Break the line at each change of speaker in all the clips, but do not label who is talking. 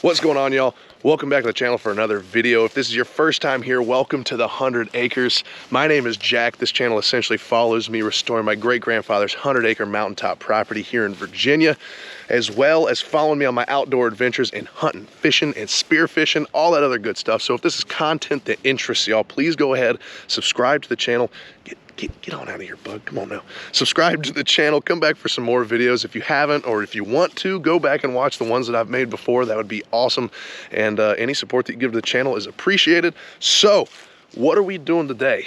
What's going on, y'all? Welcome back to the channel for another video. If this is your first time here, welcome to the 100 Acres. My name is Jack. This channel essentially follows me restoring my great-grandfather's 100-acre mountaintop property here in Virginia, as well as following me on my outdoor adventures in hunting, fishing, and spearfishing, all that other good stuff. So if this is content that interests y'all, please go ahead, subscribe to the channel. Get on out of here, bug. Come on now. Subscribe to the channel. Come back for some more videos. If you haven't, or if you want to, go back and watch the ones that I've made before. That would be awesome. And any support that you give to the channel is appreciated. So, what are we doing today?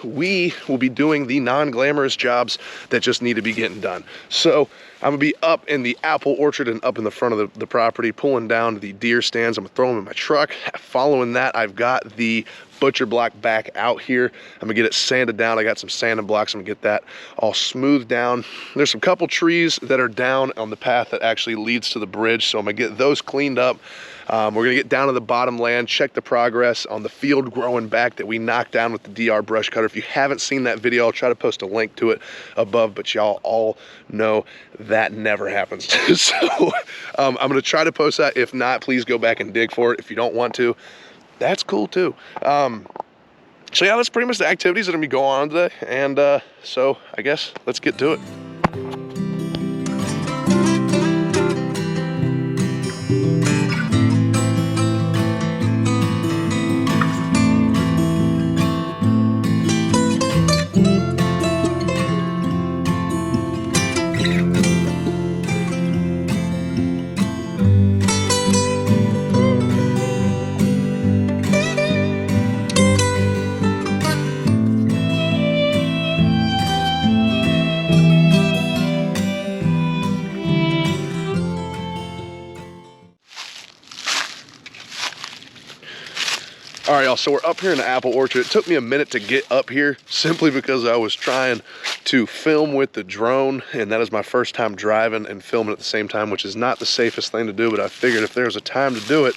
We will be doing the non-glamorous jobs that just need to be getting done. So, I'm gonna be up in the apple orchard and up in the front of the property, pulling down the deer stands. I'm gonna throw them in my truck. Following that, I've got the butcher block back out here. I'm gonna get it sanded down. I got some sanding blocks. I'm gonna get that all smoothed down. There's some couple trees that are down on the path that actually leads to the bridge, so I'm gonna get those cleaned up. We're gonna get down to the bottom land, check the progress on the field growing back that we knocked down with the DR brush cutter. If you haven't seen that video, I'll try to post a link to it above, but y'all all know that never happens. So I'm gonna try to post that. If not, please go back and dig for it. If you don't want to, that's cool too. So yeah, that's pretty much the activities that are gonna be going on today. And so I guess let's get to it. All right, y'all, so we're up here in the apple orchard. It took me a minute to get up here simply because I was trying to film with the drone, and that is my first time driving and filming at the same time, which is not the safest thing to do, but I figured if there was a time to do it,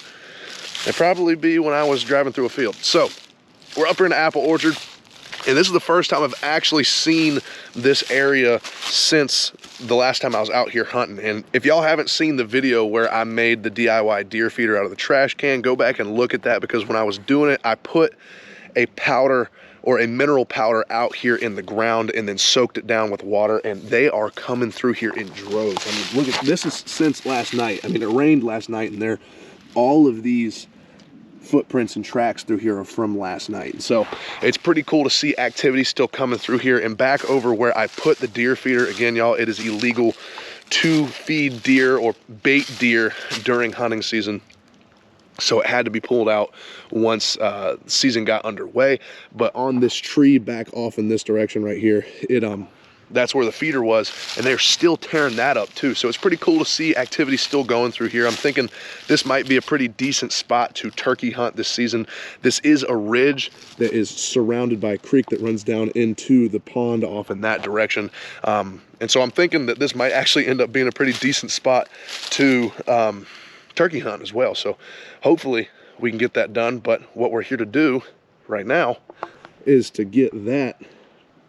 it'd probably be when I was driving through a field. So we're up here in the apple orchard, and this is the first time I've actually seen this area since the last time I was out here hunting. And if y'all haven't seen the video where I made the DIY deer feeder out of the trash can, go back and look at that, because when I was doing it, I put a powder or a mineral powder out here in the ground and then soaked it down with water, and they are coming through here in droves. I mean, look at this, is since last night. I mean, it rained last night, and all of these footprints and tracks through here are from last night. So it's pretty cool to see activity still coming through here. And back over where I put the deer feeder, again, y'all, it is illegal to feed deer or bait deer during hunting season, so it had to be pulled out once season got underway. But on this tree back off in this direction right here, that's where the feeder was, and they're still tearing that up too. So it's pretty cool to see activity still going through here. I'm thinking this might be a pretty decent spot to turkey hunt this season. This is a ridge that is surrounded by a creek that runs down into the pond off in that direction. And so I'm thinking that this might actually end up being a pretty decent spot to turkey hunt as well. So hopefully we can get that done. But what we're here to do right now is to get that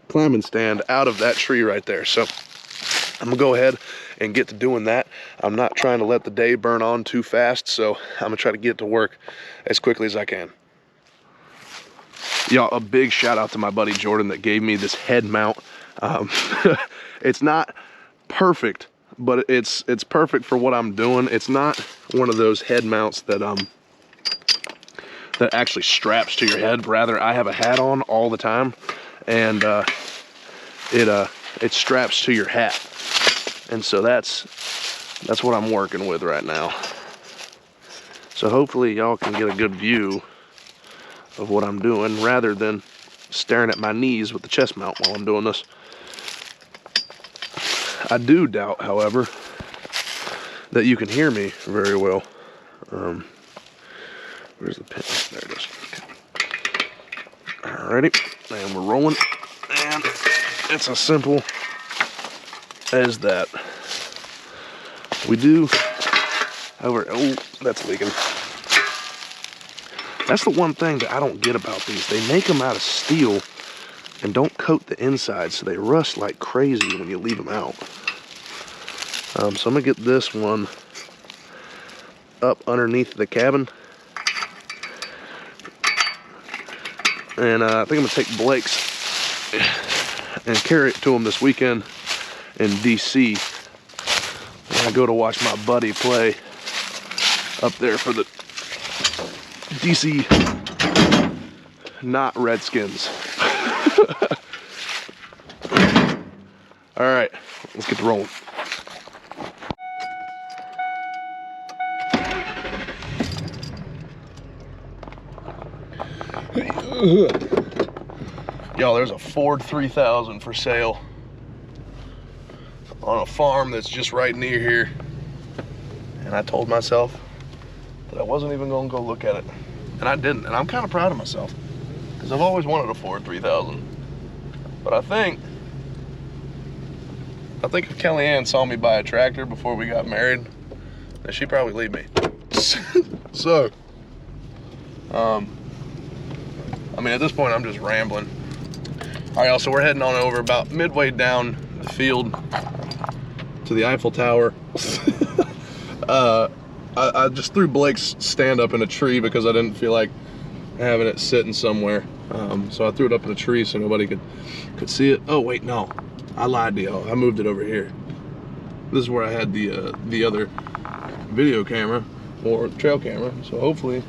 climbing stand out of that tree right there. So I'm gonna go ahead and get to doing that. I'm not trying to let the day burn on too fast, so I'm gonna try to get to work as quickly as I can. Y'all, a big shout out to my buddy Jordan that gave me this head mount. It's not perfect, but it's perfect for what I'm doing. It's not one of those head mounts that that actually straps to your head. Rather, I have a hat on all the time, and it straps to your hat, and so that's what I'm working with right now. So hopefully y'all can get a good view of what I'm doing rather than staring at my knees with the chest mount while I'm doing this. I do doubt, however, that you can hear me very well. Where's the pin? There it is. Okay. Alrighty, and we're rolling, and it's as simple as that. We do, however, oh, that's leaking. That's the one thing that I don't get about these. They make them out of steel and don't coat the inside, so they rust like crazy when you leave them out. So I'm gonna get this one up underneath the cabin. And I think I'm gonna take Blake's and carry it to him this weekend in DC. When I go to watch my buddy play up there for the DC, not Redskins. All right, let's get to rolling. Y'all, there's a Ford 3000 for sale on a farm that's just right near here. And I told myself that I wasn't even gonna go look at it. And I didn't, and I'm kind of proud of myself because I've always wanted a Ford 3000. But I think if Kellyanne saw me buy a tractor before we got married, then she'd probably leave me. So, I mean, at this point, I'm just rambling. All right, y'all, so we're heading on over about midway down the field to the Eiffel Tower. I just threw Blake's stand up in a tree because I didn't feel like having it sitting somewhere. So I threw it up in a tree so nobody could see it. Oh, wait, no. I lied to y'all. I moved it over here. This is where I had the other video camera or trail camera. So hopefully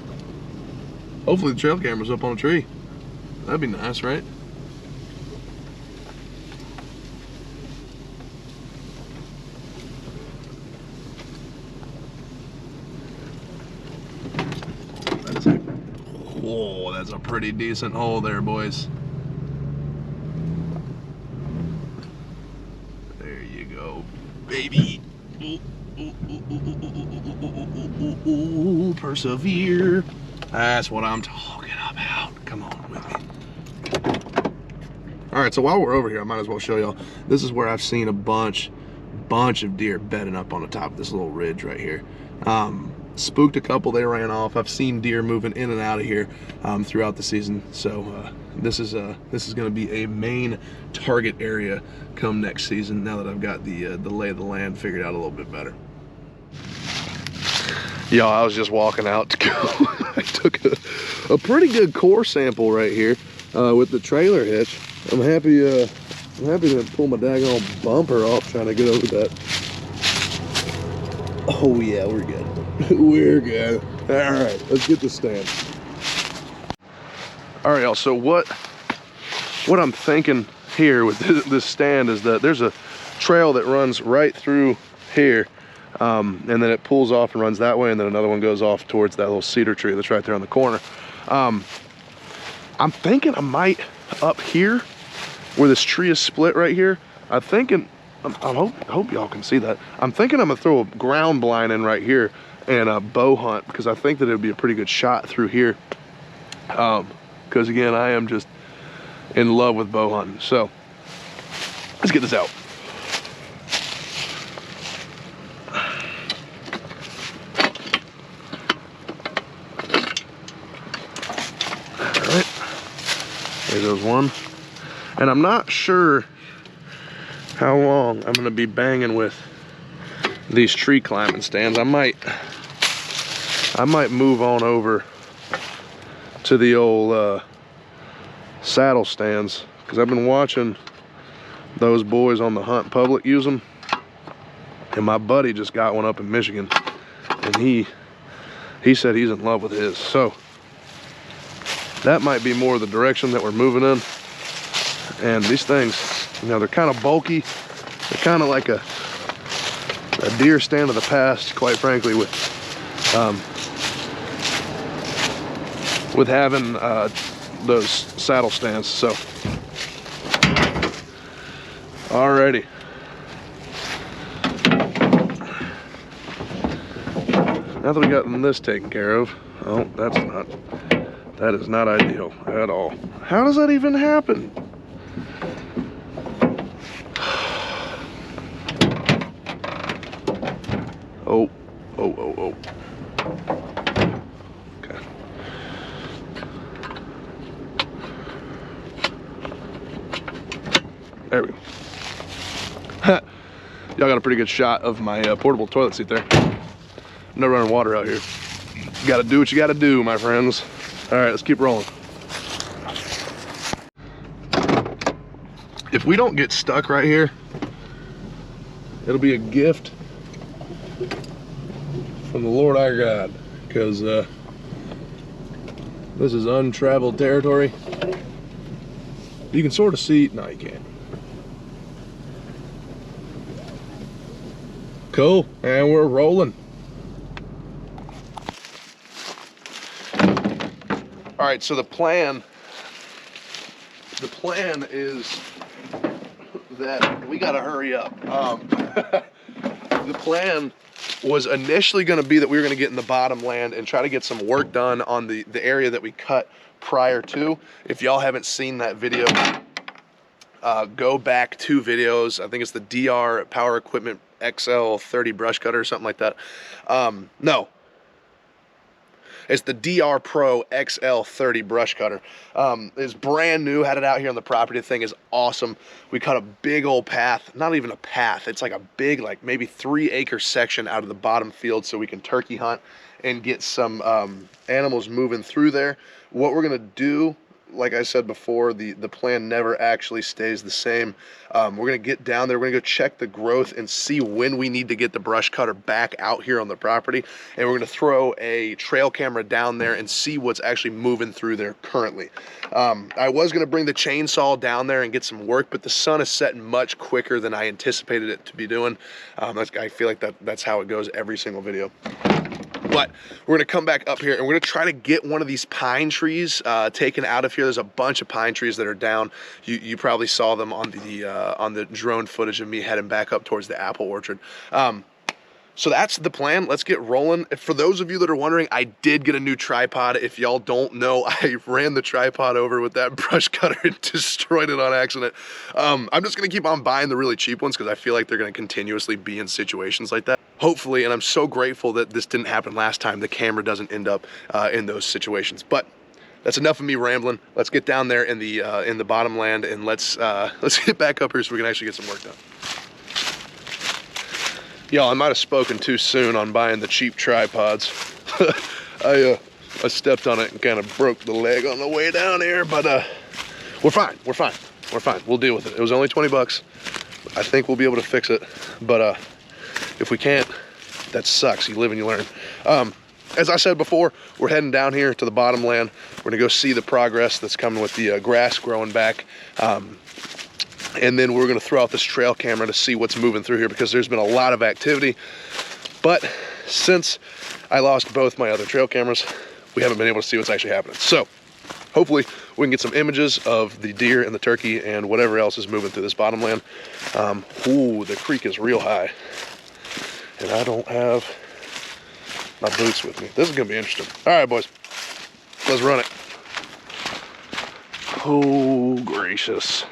the trail camera's up on a tree. That'd be nice, right? Whoa, that's a pretty decent hole there, boys. There you go, baby. Ooh, ooh, ooh, ooh, ooh, ooh, persevere. That's what I'm talking about. Come on with me. All right, so while we're over here, I might as well show y'all. This is where I've seen a bunch of deer bedding up on the top of this little ridge right here. Spooked a couple, they ran off. I've seen deer moving in and out of here throughout the season. So this is going to be a main target area come next season. Now that I've got the lay of the land figured out a little bit better. Y'all, I was just walking out to go. I took a pretty good core sample right here with the trailer hitch. I'm happy to pull my daggone bumper off trying to get over that. Oh yeah, we're good. We're good. All right, let's get the stand. All right, y'all, so what I'm thinking here with this stand is that there's a trail that runs right through here, and then it pulls off and runs that way, and then another one goes off towards that little cedar tree that's right there on the corner. I'm thinking I might, up here, where this tree is split right here, I hope y'all can see that. I'm thinking I'm gonna throw a ground blind in right here and a bow hunt, because I think that it would be a pretty good shot through here. Because again, I am just in love with bow hunting. So let's get this out. All right, there goes one. And I'm not sure how long I'm gonna be banging with these tree climbing stands. I might move on over to the old saddle stands, because I've been watching those boys on the Hunt Public use them, and my buddy just got one up in Michigan, and he said he's in love with his. So that might be more the direction that we're moving in. And these things, you know, they're kind of bulky. They're kind of like a deer stand of the past, quite frankly, with having those saddle stands. So, alrighty. Now that we gotten this taken care of, oh, that is not ideal at all. How does that even happen? Oh. Okay. There we go. Y'all got a pretty good shot of my portable toilet seat there. No running water out here. You gotta do what you gotta do, my friends. All right, let's keep rolling. If we don't get stuck right here, it'll be a gift from the Lord our God, because this is untraveled territory. You can sort of see, no you can't. Cool, and we're rolling. All right, so the plan is that we gotta hurry up. The plan was initially gonna be that we were gonna get in the bottom land and try to get some work done on the area that we cut prior to. If y'all haven't seen that video, go back 2 videos. I think it's the DR Power Equipment XL 30 brush cutter or something like that. No, it's the DR Pro XL 30 brush cutter. It's brand new, had it out here on the property. The thing is awesome. We cut a big old path, not even a path. It's like a big, like maybe 3-acre section out of the bottom field so we can turkey hunt and get some animals moving through there. What we're gonna do, like I said before, the plan never actually stays the same. We're gonna get down there, we're gonna go check the growth and see when we need to get the brush cutter back out here on the property. And we're gonna throw a trail camera down there and see what's actually moving through there currently. I was gonna bring the chainsaw down there and get some work, but the sun is setting much quicker than I anticipated it to be doing. I feel like that's how it goes every single video. But we're gonna come back up here and we're gonna try to get one of these pine trees taken out of here. There's a bunch of pine trees that are down. You probably saw them on the drone footage of me heading back up towards the apple orchard. So that's the plan. Let's get rolling. For those of you that are wondering, I did get a new tripod. If y'all don't know, I ran the tripod over with that brush cutter and destroyed it on accident. I'm just gonna keep on buying the really cheap ones because I feel like they're gonna continuously be in situations like that. Hopefully, and I'm so grateful that this didn't happen last time, the camera doesn't end up in those situations. But that's enough of me rambling. Let's get down there in the bottom land and let's get back up here so we can actually get some work done. Y'all, I might have spoken too soon on buying the cheap tripods. I stepped on it and kind of broke the leg on the way down here, but we're fine. We'll deal with it. It was only 20 bucks. I think we'll be able to fix it, but if we can't, that sucks. You live and you learn. As I said before, we're heading down here to the bottom land. We're gonna go see the progress that's coming with the grass growing back. And then we're gonna throw out this trail camera to see what's moving through here because there's been a lot of activity. But since I lost both my other trail cameras, we haven't been able to see what's actually happening. So hopefully we can get some images of the deer and the turkey and whatever else is moving through this bottom land. Ooh, the creek is real high. And I don't have my boots with me. This is gonna be interesting. All right, boys, let's run it. Oh, gracious.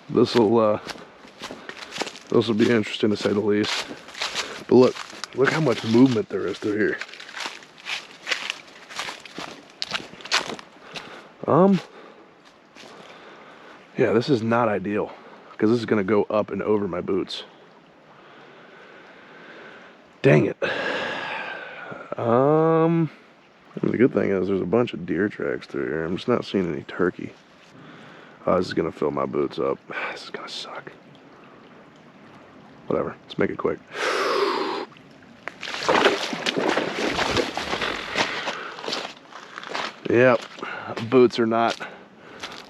This will be interesting to say the least. But look how much movement there is through here. Yeah, this is not ideal because this is gonna go up and over my boots. Dang it. The good thing is there's a bunch of deer tracks through here. I'm just not seeing any turkey. Oh, this is gonna fill my boots up. This is gonna suck. Whatever, let's make it quick. Yep, boots are not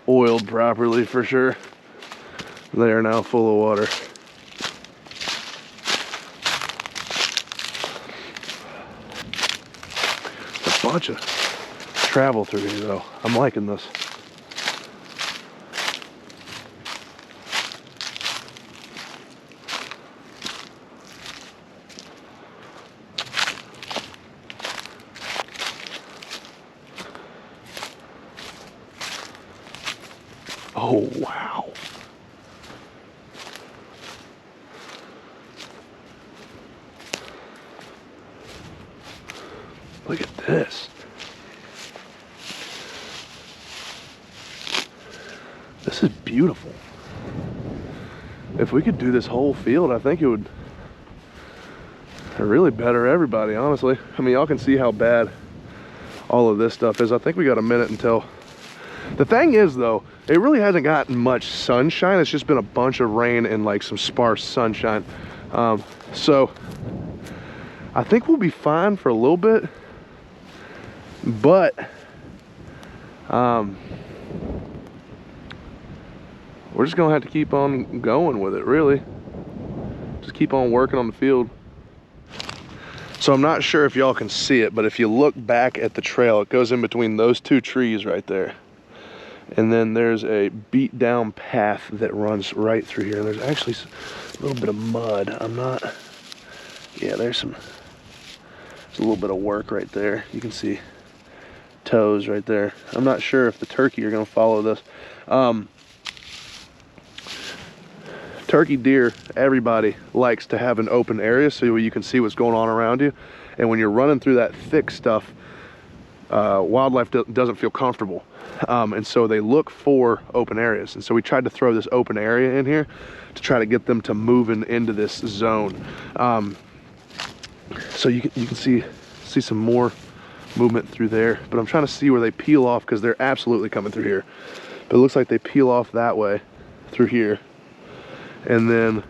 oiled properly for sure. They are now full of water. A bunch of travel through here though. I'm liking this. Oh, wow. Look at this. This is beautiful. If we could do this whole field, I think it would really better everybody, honestly. I mean, y'all can see how bad all of this stuff is. I think we got a minute until. The thing is though, it really hasn't gotten much sunshine. It's just been a bunch of rain and like some sparse sunshine. So I think we'll be fine for a little bit, but we're just gonna have to keep on going with it, really. Just keep on working on the field. So I'm not sure if y'all can see it, but if you look back at the trail, it goes in between those two trees right there. And then there's a beat down path that runs right through here. There's actually a little bit of mud. Yeah, there's a little bit of work right there. You can see toes right there. I'm not sure if the turkey are gonna follow this. Turkey, deer, everybody likes to have an open area so you can see what's going on around you. And when you're running through that thick stuff, wildlife doesn't feel comfortable. And so they look for open areas. And so we tried to throw this open area in here to try to get them to move into this zone. So you can see some more movement through there, but I'm trying to see where they peel off because they're absolutely coming through here. But it looks like they peel off that way through here. And then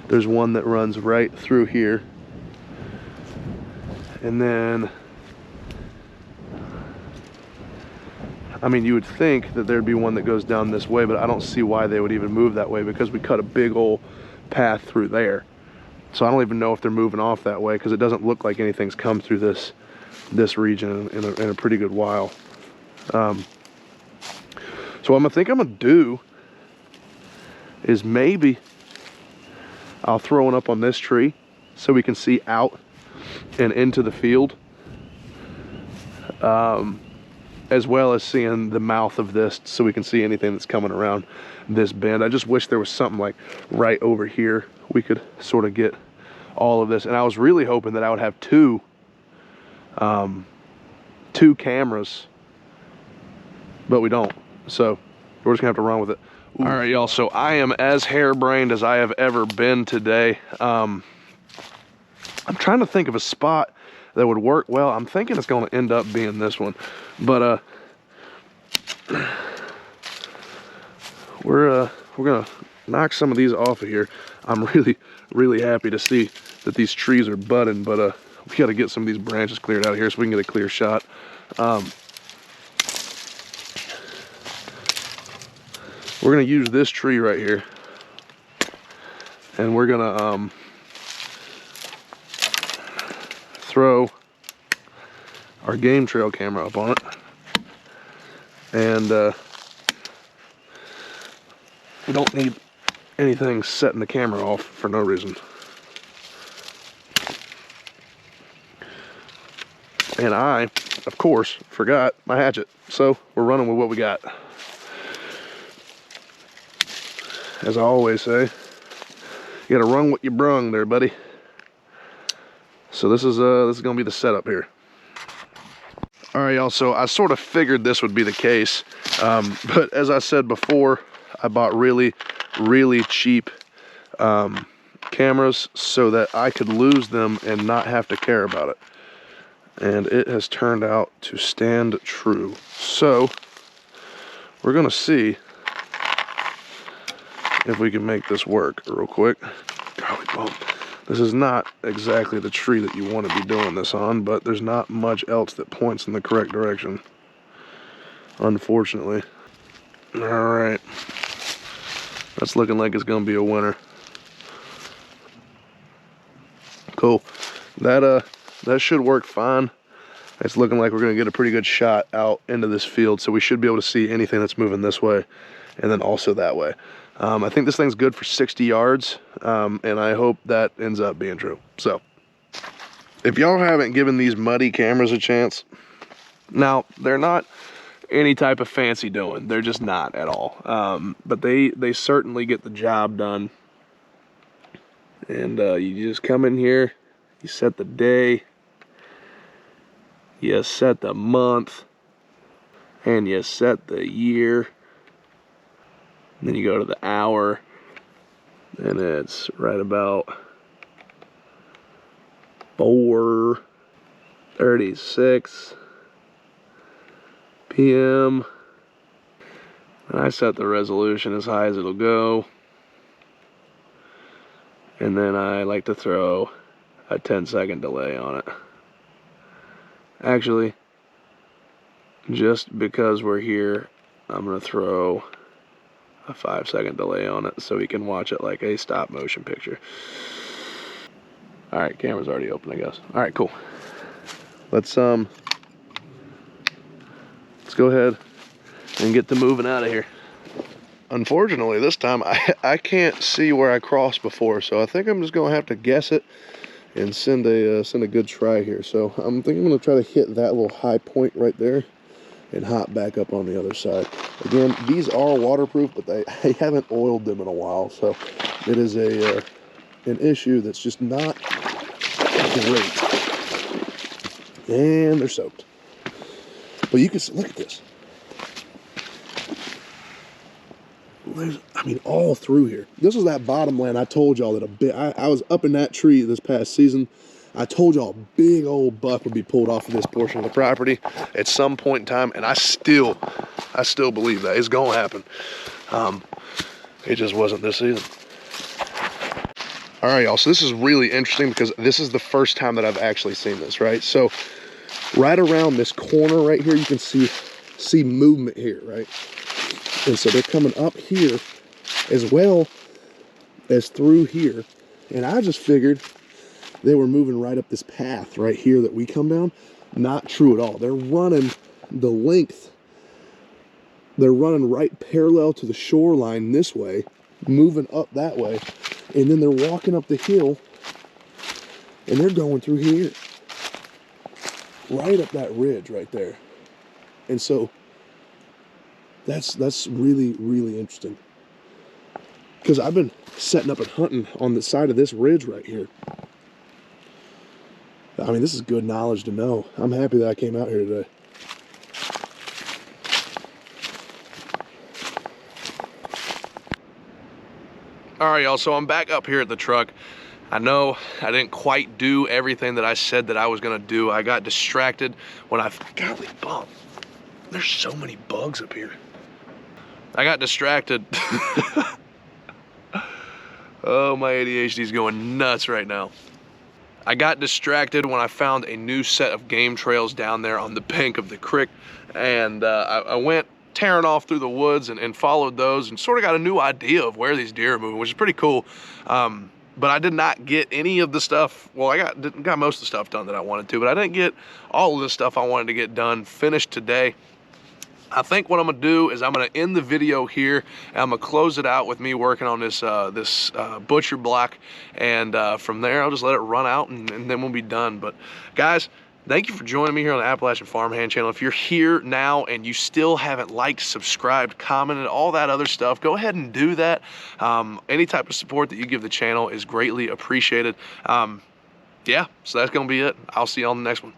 there's one that runs right through here. And then, I mean, you would think that there'd be one that goes down this way, but I don't see why they would even move that way because we cut a big old path through there. So I don't even know if they're moving off that way because it doesn't look like anything's come through this region in a pretty good while. So what I think I'm gonna do is maybe I'll throw one up on this tree so we can see out and into the field, as well as seeing the mouth of this so we can see anything that's coming around this bend. I just wish there was something like right over here we could sort of get all of this. And I was really hoping that I would have two cameras, but we don't. So we're just gonna have to run with it. Ooh. All right, y'all, so I am as harebrained as I have ever been today. I'm trying to think of a spot that would work well. I'm thinking it's gonna end up being this one, but we're gonna knock some of these off of here. I'm really happy to see that these trees are budding, but we gotta get some of these branches cleared out of here so we can get a clear shot. We're gonna use this tree right here, and we're gonna throw our game trail camera up on it, and we don't need anything setting the camera off for no reason. And I, of course, forgot my hatchet, so we're running with what we got. As I always say, you gotta run what you brung there, buddy. So this is gonna be the setup here. All right, y'all, so I sort of figured this would be the case, but as I said before, I bought really cheap cameras so that I could lose them and not have to care about it. And it has turned out to stand true. So we're gonna see if we can make this work real quick. Golly bump. This is not exactly the tree that you want to be doing this on, but there's not much else that points in the correct direction, unfortunately. All right, that's looking like it's gonna be a winner. Cool. That should work fine. It's looking like we're gonna get a pretty good shot out into this field, so we should be able to see anything that's moving this way and then also that way. I think this thing's good for 60 yards, and I hope that ends up being true. So if y'all haven't given these muddy cameras a chance, now they're not any type of fancy doing, they're just not at all, but they certainly get the job done. And you just come in here, you set the day, you set the month, and you set the year. And then you go to the hour, and it's right about 4:36 p.m. And I set the resolution as high as it'll go. And then I like to throw a 10-second delay on it. Actually, just because we're here, I'm gonna throw a 5-second delay on it so we can watch it like a stop motion picture. All right, camera's already open, I guess. All right, cool. Let's go ahead and get to moving out of here. Unfortunately, this time I can't see where I crossed before, so I think I'm just gonna have to guess it and send a good try here. So I'm thinking I'm gonna try to hit that little high point right there and hop back up on the other side. Again, these are waterproof, but I haven't oiled them in a while, so it is an issue that's just not great. And they're soaked. But you can look at this. I mean, all through here. This is that bottomland I told y'all that I was up in that tree this past season. I told y'all a big old buck would be pulled off of this portion of the property at some point in time, and I still believe that. It's gonna happen. It just wasn't this season. All right, y'all, so this is really interesting because this is the first time that I've actually seen this, right? So right around this corner right here, you can see movement here, right? And so they're coming up here as well as through here. And I just figured they were moving right up this path right here that we come down. Not true at all. They're running the length. They're running right parallel to the shoreline this way, moving up that way. And then they're walking up the hill and they're going through here. Right up that ridge right there. And so that's really, really interesting. Because I've been setting up and hunting on the side of this ridge right here. I mean, this is good knowledge to know. I'm happy that I came out here today. All right, y'all, so I'm back up here at the truck. I know I didn't quite do everything that I said that I was gonna do. I got distracted when golly bum, there's so many bugs up here. I got distracted. Oh, my ADHD's going nuts right now. I got distracted when I found a new set of game trails down there on the bank of the creek, and I went tearing off through the woods and followed those and sort of got a new idea of where these deer are moving, which is pretty cool. But I did not get any of the stuff. Well, I got most of the stuff done that I wanted to, but I didn't get all of the stuff I wanted to get done finished today. I think what I'm gonna do is I'm gonna end the video here, and I'm gonna close it out with me working on this butcher block, and from there I'll just let it run out, and then we'll be done. But guys, thank you for joining me here on the Appalachian Farmhand channel. If you're here now and you still haven't liked, subscribed, commented, all that other stuff, go ahead and do that. Any type of support that you give the channel is greatly appreciated. Yeah, so that's gonna be it. I'll see you on the next one.